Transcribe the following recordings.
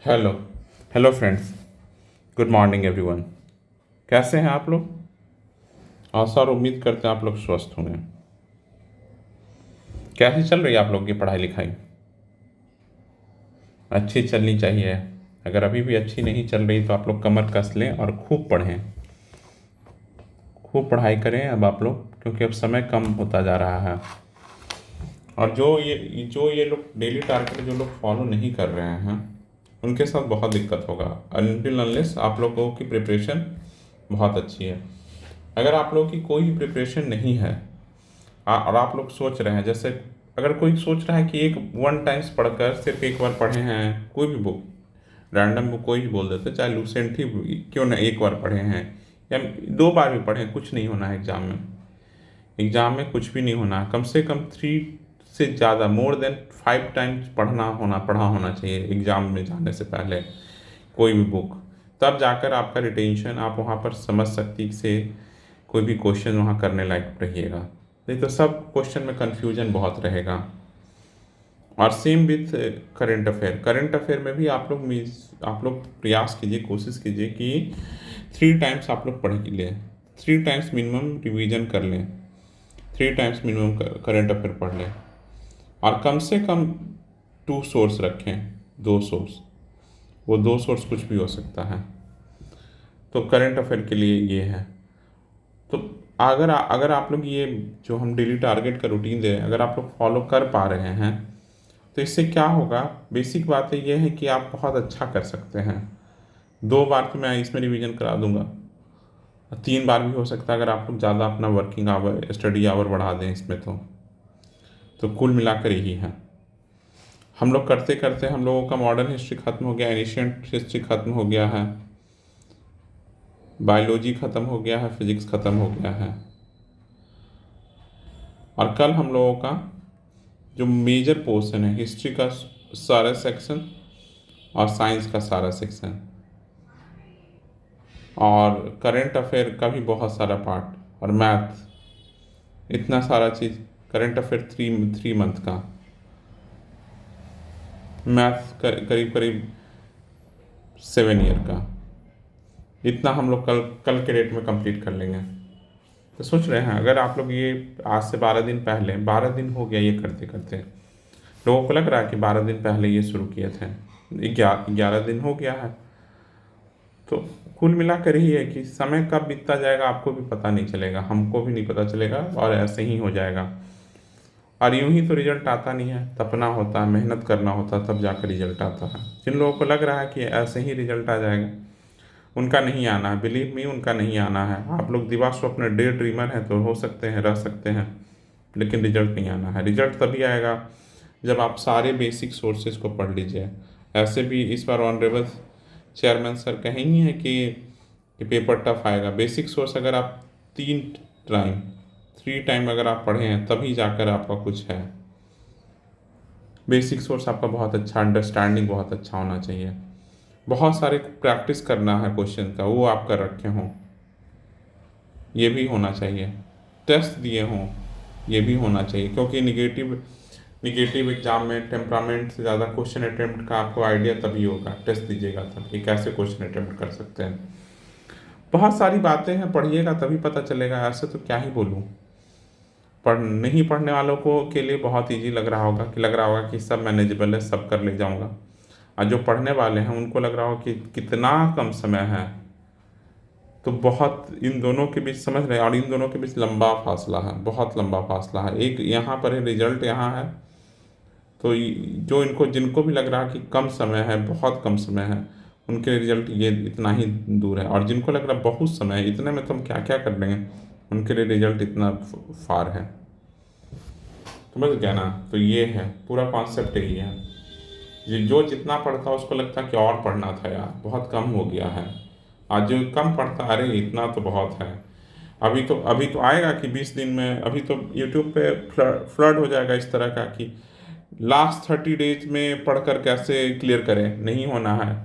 Hello hello friends. Good morning everyone. कैसे हैं आप लोग? आशा और उम्मीद करते हैं आप लोग स्वस्थ होंगे। कैसी चल रही है आप लोग की पढ़ाई लिखाई? अच्छी चलनी चाहिए। अगर अभी भी अच्छी नहीं चल रही तो आप लोग कमर कस लें और खूब पढ़ें, खूब पढ़ाई करें अब आप लोग, क्योंकि अब समय कम होता जा रहा है। और जो ये लोग डेली टारगेट जो लोग फॉलो नहीं कर रहे हैं उनके साथ बहुत दिक्कत होगा, अनटिल अनलेस आप लोगों की प्रिपरेशन बहुत अच्छी है। अगर आप लोगों की कोई प्रिपरेशन नहीं है और आप लोग सोच रहे हैं, जैसे अगर कोई सोच रहा है कि एक वन टाइम्स पढ़कर सिर्फ एक बार पढ़े हैं, कोई भी बुक, रैंडम बुक कोई भी बोल देते, चाहे लूसेंट ही क्यों ना एक बार पढ़े हैं या दो बार भी पढ़ें, कुछ नहीं होना है एग्ज़ाम में। एग्ज़ाम में कुछ भी नहीं होना है। कम से कम 3 से ज़्यादा, मोर देन 5 टाइम्स पढ़ा होना चाहिए एग्ज़ाम में जाने से पहले कोई भी बुक। तब जाकर आपका रिटेंशन, आप वहाँ पर समझ सकती से कोई भी क्वेश्चन वहाँ करने लायक रहिएगा। नहीं तो सब क्वेश्चन में कन्फ्यूजन बहुत रहेगा। और सेम विथ करंट अफेयर में भी आप लोग प्रयास कीजिए, कोशिश कीजिए कि 3 टाइम्स आप लोग पढ़ लें, 3 टाइम्स मिनिमम रिवीजन कर लें, 3 टाइम्स मिनिमम करंट अफेयर पढ़ लें। और कम से कम 2 सोर्स रखें, 2 सोर्स, वो 2 सोर्स कुछ भी हो सकता है। तो करंट अफेयर के लिए ये है। तो अगर आप लोग ये जो हम डेली टारगेट का रूटीन दे रहे हैं, अगर आप लोग फॉलो कर पा रहे हैं तो इससे क्या होगा, बेसिक बात है ये है कि आप बहुत अच्छा कर सकते हैं। 2 बार तो मैं इसमें रिवीजन करा दूंगा, 3 बार भी हो सकता है अगर आप लोग ज़्यादा अपना वर्किंग आवर, स्टडी आवर बढ़ा दें इसमें। तो कुल मिलाकर यही है। हम लोग करते करते हम लोगों का मॉडर्न हिस्ट्री ख़त्म हो गया, एनिशियंट हिस्ट्री ख़त्म हो गया है, बायोलॉजी ख़त्म हो गया है, फिजिक्स ख़त्म हो गया है। और कल हम लोगों का जो मेजर पोर्शन है, हिस्ट्री का सारा सेक्शन और साइंस का सारा सेक्शन और करंट अफेयर का भी बहुत सारा पार्ट और मैथ, इतना सारा चीज़। करंट अफेयर 3 मंथ का, मैथ करीब करीब 7 ईयर का, इतना हम लोग कल कल के डेट में कंप्लीट कर लेंगे। तो सोच रहे हैं अगर आप लोग ये आज से 12 दिन पहले, 12 दिन हो गया ये करते करते, लोगों को लग रहा है कि 12 दिन पहले ये शुरू किए थे, 11 दिन हो गया है। तो कुल मिलाकर ही है कि समय कब बीतता जाएगा आपको भी पता नहीं चलेगा, हमको भी नहीं पता चलेगा, और ऐसे ही हो जाएगा। और यूं ही तो रिजल्ट आता नहीं है, तपना होता है, मेहनत करना होता है, तब जाकर रिजल्ट आता है। जिन लोगों को लग रहा है कि ऐसे ही रिजल्ट आ जाएगा, उनका नहीं आना है, बिलीव मी, उनका नहीं आना है। आप लोग दिवा स्वप्न डे ड्रीमर हैं तो हो सकते हैं, रह सकते हैं, लेकिन रिजल्ट नहीं आना है। रिजल्ट तभी आएगा जब आप सारे बेसिक सोर्सेज को पढ़ लीजिए। ऐसे भी इस बार ऑनरेबल चेयरमैन सर कहेंगे हैं कि पेपर टफ आएगा। बेसिक सोर्स अगर आप 3 टाइम 3 टाइम अगर आप पढ़े हैं तभी जाकर आपका कुछ है। बेसिक सोर्स आपका बहुत अच्छा, अंडरस्टैंडिंग बहुत अच्छा होना चाहिए। बहुत सारे प्रैक्टिस करना है क्वेश्चन का, वो आप कर रखे हों, ये भी होना चाहिए। टेस्ट दिए हों, ये भी होना चाहिए, क्योंकि निगेटिव एग्जाम में टेम्परामेंट से ज़्यादा क्वेश्चन अटेम्प्ट का आपको आइडिया तभी होगा, टेस्ट दीजिएगा तब कि कैसे क्वेश्चन अटेम्प्ट कर सकते हैं। बहुत सारी बातें हैं, पढ़िएगा तभी पता चलेगा, ऐसे तो क्या ही बोलूँ। नहीं पढ़ने वालों को के लिए बहुत ईजी लग रहा होगा कि सब मैनेजेबल है, सब कर ले जाऊँगा। और जो पढ़ने वाले हैं उनको लग रहा होगा कि कितना कम समय है। तो बहुत इन दोनों के बीच, समझ रहे हैं, और इन दोनों के बीच लंबा फासला है, बहुत लंबा फासला है। एक यहाँ पर है, रिजल्ट यहाँ है। तो जो जिनको भी लग रहा कि कम समय है, बहुत कम समय है, उनके रिजल्ट ये इतना ही दूर है। और जिनको लग रहा बहुत समय है, इतने में तो हम क्या क्या कर लेंगे, उनके लिए रिजल्ट इतना फार है। समझ गया ना? तो ये है पूरा कॉन्सेप्ट, यही है। जो जितना पढ़ता है उसको लगता है कि और पढ़ना था यार, बहुत कम हो गया है। आज जो कम पढ़ता है, अरे इतना तो बहुत है। अभी तो आएगा कि 20 दिन में, अभी तो यूट्यूब पे फ्लड हो जाएगा इस तरह का कि लास्ट 30 डेज में पढ़कर कैसे क्लियर करें, नहीं होना है।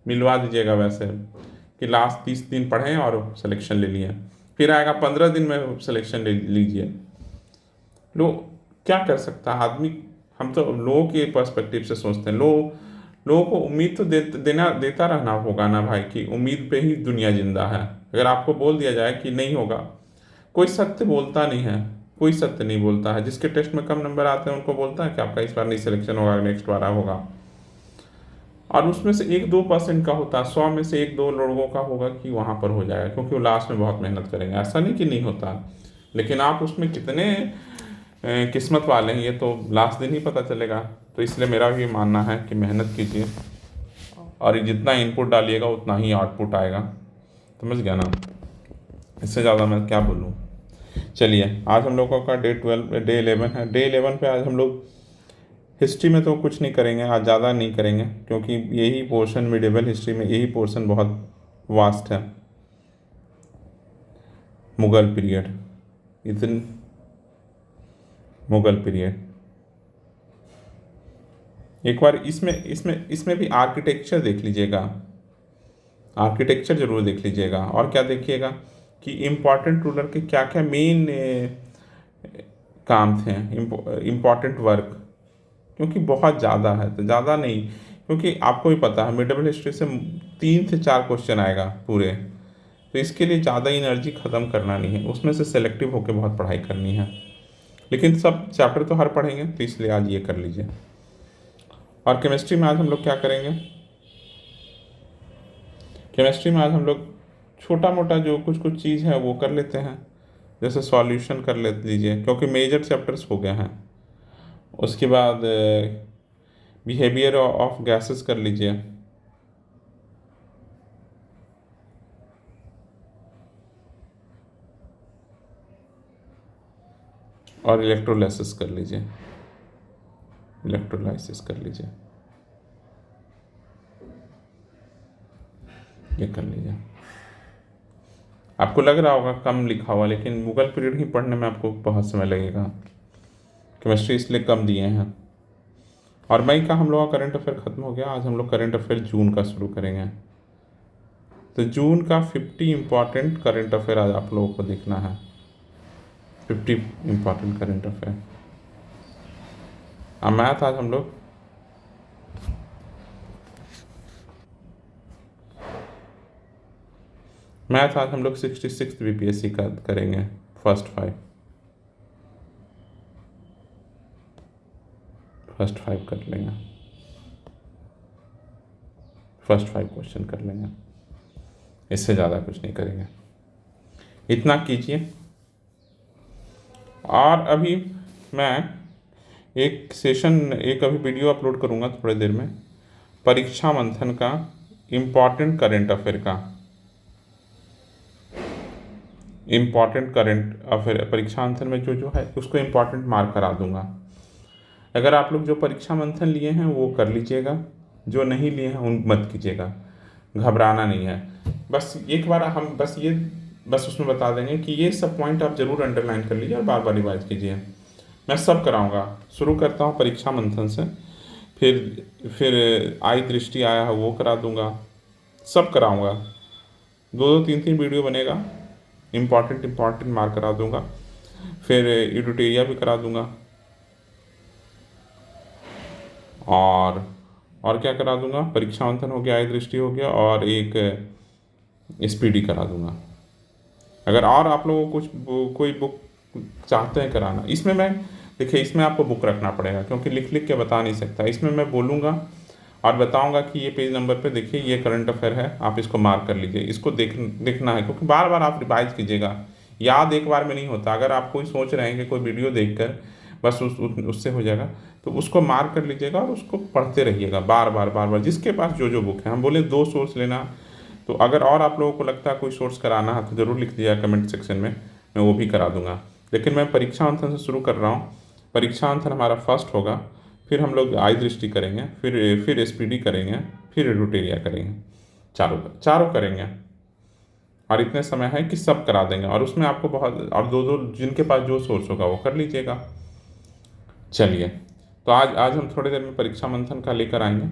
मिलवा दीजिएगा वैसे कि लास्ट 30 दिन पढ़ें और सिलेक्शन ले लिए। फिर आएगा 15 दिन में सिलेक्शन ले लीजिए। लो, क्या कर सकता है आदमी? हम तो लोगों के पर्सपेक्टिव से सोचते हैं। लोगों को उम्मीद तो देता रहना होगा ना भाई, कि उम्मीद पे ही दुनिया जिंदा है। अगर आपको बोल दिया जाए कि नहीं होगा, कोई सत्य बोलता नहीं है, कोई सत्य नहीं बोलता है। जिसके टेस्ट में कम नंबर आते हैं उनको बोलता है कि आपका इस बार नहीं सिलेक्शन होगा, नेक्स्ट बार होगा। और उसमें से 1-2% का होता है, 100 में से 1-2 लोगों का होगा कि वहाँ पर हो जाएगा, क्योंकि वो लास्ट में बहुत मेहनत करेंगे। ऐसा नहीं कि नहीं होता, लेकिन आप उसमें कितने किस्मत वाले हैं ये तो लास्ट दिन ही पता चलेगा। तो इसलिए मेरा भी मानना है कि मेहनत कीजिए, और जितना इनपुट डालिएगा उतना ही आउटपुट आएगा। समझ गया ना, इससे ज़्यादा मैं क्या बोलूँ। चलिए, आज हम लोगों का डे 11 है। डे 11 पे आज हम लोग हिस्ट्री में तो कुछ नहीं करेंगे, आज ज़्यादा नहीं करेंगे, क्योंकि यही पोर्शन मिडिवल हिस्ट्री में यही पोर्शन बहुत वास्ट है। मुग़ल पीरियड, मुग़ल पीरियड एक बार इसमें भी आर्किटेक्चर देख लीजिएगा, आर्किटेक्चर ज़रूर देख लीजिएगा। और क्या देखिएगा कि इम्पॉर्टेंट रूलर के क्या क्या मेन काम थे, इम्पॉर्टेंट वर्क, क्योंकि बहुत ज़्यादा है। तो ज़्यादा नहीं, क्योंकि आपको भी पता है मिडिवल हिस्ट्री से 3 से 4 क्वेश्चन आएगा पूरे। तो इसके लिए ज़्यादा एनर्जी ख़त्म करना नहीं है, उसमें से सेलेक्टिव होकर बहुत पढ़ाई करनी है। लेकिन सब चैप्टर तो हर पढ़ेंगे, तो इसलिए आज ये कर लीजिए। और केमिस्ट्री में आज हम लोग क्या करेंगे, केमिस्ट्री में आज हम लोग छोटा मोटा जो कुछ कुछ चीज़ है वो कर लेते हैं, जैसे सॉल्यूशन कर लीजिए, क्योंकि मेजर चैप्टर्स हो गए हैं। उसके बाद बिहेवियर ऑफ गैसेस कर लीजिए, और इलेक्ट्रोलाइसिस कर लीजिए, इलेक्ट्रोलाइसिस कर लीजिए, ये कर लीजिए। आपको लग रहा होगा कम लिखा हुआ, लेकिन मुग़ल पीरियड ही पढ़ने में आपको बहुत समय लगेगा। केमिस्ट्री इसलिए कम दिए हैं। और मई का हम लोग का करंट अफेयर ख़त्म हो गया। आज हम लोग करंट अफेयर जून का शुरू करेंगे। तो जून का 50 इम्पॉर्टेंट करंट अफेयर आज आप लोगों को देखना है, 50 इम्पॉर्टेंट करंट अफेयर। मैथ आज हम लोग मैथ आज हम लोग 66 बीपीएससी का करेंगे, फर्स्ट फाइव कर लेंगे, फर्स्ट 5 क्वेश्चन कर लेंगे, इससे ज़्यादा कुछ नहीं करेंगे। इतना कीजिए। और अभी मैं एक अभी वीडियो अपलोड करूँगा थोड़ी देर में, परीक्षा मंथन का इम्पॉर्टेंट करंट अफेयर का, इम्पॉर्टेंट करंट अफेयर परीक्षा मंथन में जो है उसको इम्पॉर्टेंट मार्क करा दूंगा। अगर आप लोग जो परीक्षा मंथन लिए हैं वो कर लीजिएगा, जो नहीं लिए हैं उन मत कीजिएगा, घबराना नहीं है। बस एक बार हम बस उसमें बता देंगे कि ये सब पॉइंट आप ज़रूर अंडरलाइन कर लीजिए और बार बार रिवाइज कीजिए। मैं सब कराऊंगा। शुरू करता हूँ परीक्षा मंथन से, फिर आई दृष्टि आया है वो करा दूंगा, सब कराऊंगा। 2-3 वीडियो बनेगा, इम्पॉर्टेंट मार्क करा दूंगा, फिर एडिटोरिया भी करा दूंगा, और क्या करा दूंगा, परीक्षा मंथन हो गया, आई दृष्टि हो गया, और एक स्पीडी करा दूंगा। अगर और आप लोगों को कोई बुक चाहते हैं कराना, इसमें आपको बुक रखना पड़ेगा, क्योंकि लिख के बता नहीं सकता। इसमें मैं बोलूँगा और बताऊंगा कि ये पेज नंबर पे देखिए ये करंट अफेयर है, आप इसको मार्क कर लीजिए, इसको देखना है, क्योंकि बार बार आप रिवाइज कीजिएगा। याद एक बार में नहीं होता। अगर आप कोई सोच रहे हैं कि कोई वीडियो देखकर बस उससे हो जाएगा, तो उसको मार्क कर लीजिएगा और उसको पढ़ते रहिएगा बार बार। जिसके पास जो बुक है, हम बोले 2 सोर्स लेना, तो अगर और आप लोगों को लगता है कोई सोर्स कराना है तो ज़रूर लिख दीजिएगा कमेंट सेक्शन में, मैं वो भी करा दूंगा। लेकिन मैं परीक्षा मंथन से शुरू कर रहा हूँ। परीक्षा मंथन हमारा फर्स्ट होगा, फिर हम लोग आई दृष्टि करेंगे, फिर एसपीडी करेंगे, फिर एडिटोरिया करेंगे, चारों करेंगे। और इतने समय है कि सब करा देंगे, और उसमें आपको बहुत, और 2 जिनके पास जो सोर्स होगा वो कर लीजिएगा। चलिए, तो आज हम थोड़ी देर में परीक्षा मंथन का लेकर आएंगे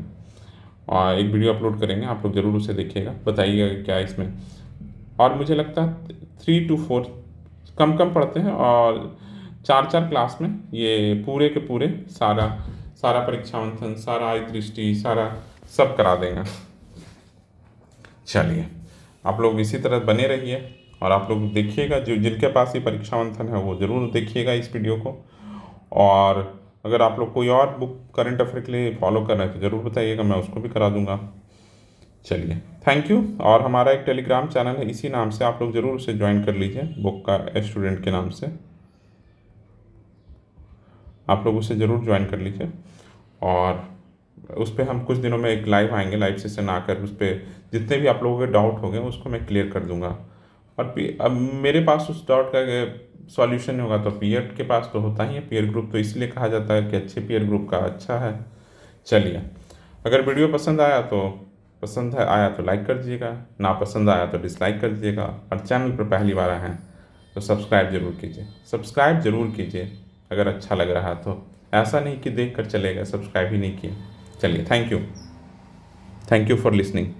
और एक वीडियो अपलोड करेंगे, आप लोग ज़रूर उसे देखिएगा, बताइएगा क्या इसमें। और मुझे लगता है 3 to 4 कम पढ़ते हैं, और 4 क्लास में ये पूरे के पूरे सारा परीक्षा मंथन, सारा आई दृष्टि, सारा सब करा देंगे। चलिए, आप लोग इसी तरह बने रहिए और आप लोग देखिएगा, जो जिनके पास ये परीक्षा मंथन है वो ज़रूर देखिएगा इस वीडियो को। और अगर आप लोग कोई और बुक करंट अफेयर के लिए फॉलो कर रहे हैं तो ज़रूर बताइएगा, मैं उसको भी करा दूंगा। चलिए, थैंक यू। और हमारा एक टेलीग्राम चैनल है इसी नाम से, आप लोग ज़रूर उसे ज्वाइन कर लीजिए, बुक का स्टूडेंट के नाम से, आप लोग उसे ज़रूर ज्वाइन कर लीजिए। और उस पर हम कुछ दिनों में एक लाइव आएंगे, लाइव सेशन आकर उस पर जितने भी आप लोगों के डाउट हो गए उसको मैं क्लियर कर दूंगा। और अब मेरे पास उस डाउट का सॉल्यूशन होगा तो पीयर के पास तो होता ही है, पीयर ग्रुप तो इसलिए कहा जाता है कि अच्छे पीयर ग्रुप का अच्छा है। चलिए, अगर वीडियो आया तो लाइक कर दीजिएगा, ना पसंद आया तो डिसलाइक कर दीजिएगा। और चैनल पर पहली बार आए हैं तो सब्सक्राइब ज़रूर कीजिए अगर अच्छा लग रहा है तो। ऐसा नहीं कि देख कर चलेगा, सब्सक्राइब ही नहीं किए। चलिए, थैंक यू फॉर लिसनिंग।